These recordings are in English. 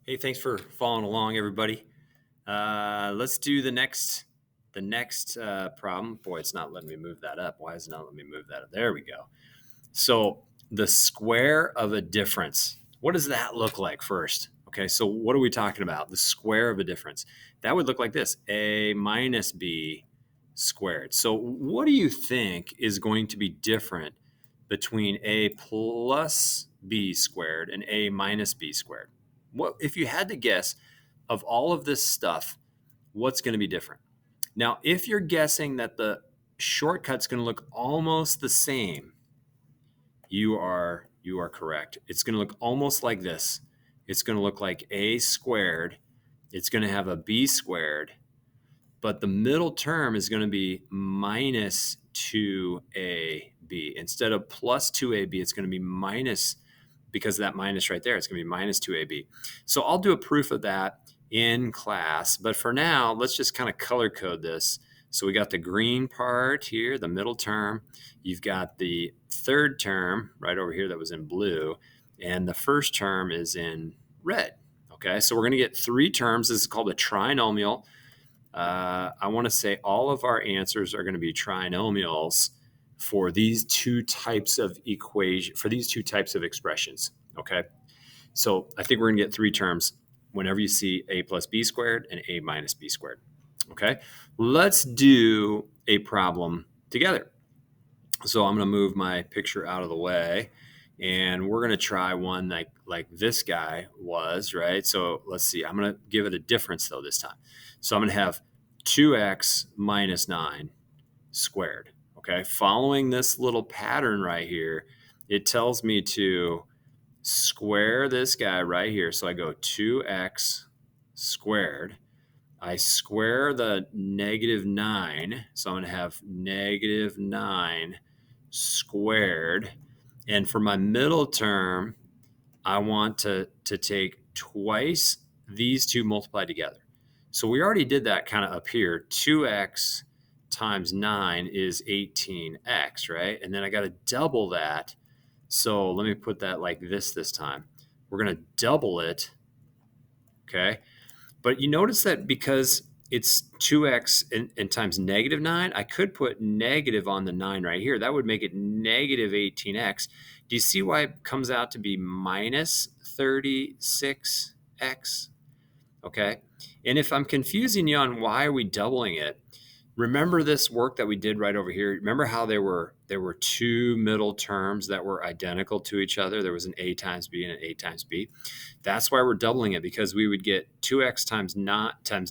Hey, thanks for following along, everybody. Let's do the next problem. Boy, it's not letting me move that up. Why is it not letting me move that up? There we go. So the square of a difference. What does that look like first? Okay, so what are we talking about? The square of a difference. That would look like this: a minus b squared. So what do you think is going to be different between a plus b squared and a minus b squared? What if you had to guess of all of this stuff, what's going to be different? Now, if you're guessing that the shortcut's going to look almost the same, you are correct. It's going to look almost like this. It's going to look like a squared. It's going to have a b squared, but the middle term is going to be minus 2ab. Instead of plus 2ab, it's going to be minus, because of that minus right there, it's going to be minus 2ab. So I'll do a proof of that in class. But for now, let's just kind of color code this. So we got the green part here, the middle term. You've got the third term right over here that was in blue. And the first term is in red. Okay, so we're going to get three terms. This is called a trinomial. I want to say all of our answers are going to be trinomials for these two types of expressions. Okay. So I think we're going to get three terms whenever you see a plus b squared and a minus b squared. Okay. Let's do a problem together. So I'm going to move my picture out of the way, and we're going to try one like this guy was, right? So let's see. I'm going to give it a difference though this time. So I'm going to have 2x minus 9 squared. Okay. Following this little pattern right here, it tells me to square this guy right here. So I go 2x squared. I square the negative 9. So I'm going to have negative 9 squared. And for my middle term, I want to take twice these two multiplied together. So we already did that kind of up here. 2x times 9 is 18x, right? And then I got to double that. So let me put that like this time. We're going to double it, okay? But you notice that because it's 2x and times negative 9, I could put negative on the 9 right here. That would make it negative 18x. Do you see why it comes out to be minus 36x? Okay. And if I'm confusing you on why are we doubling it, remember this work that we did right over here. Remember how there were two middle terms that were identical to each other. There was an a times b and an a times b. That's why we're doubling it, because we would get 2x times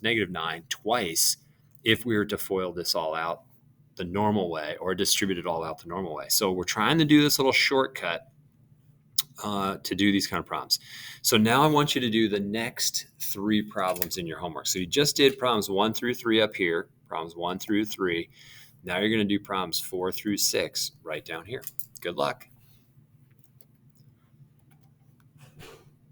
negative 9 twice if we were to FOIL this all out the normal way or distribute it all out the normal way. So we're trying to do this little shortcut to do these kind of problems. So now I want you to do the next three problems in your homework. So you just did problems 1 through 3 up here, problems 1 through 3. Now you're going to do problems 4 through 6 right down here. Good luck.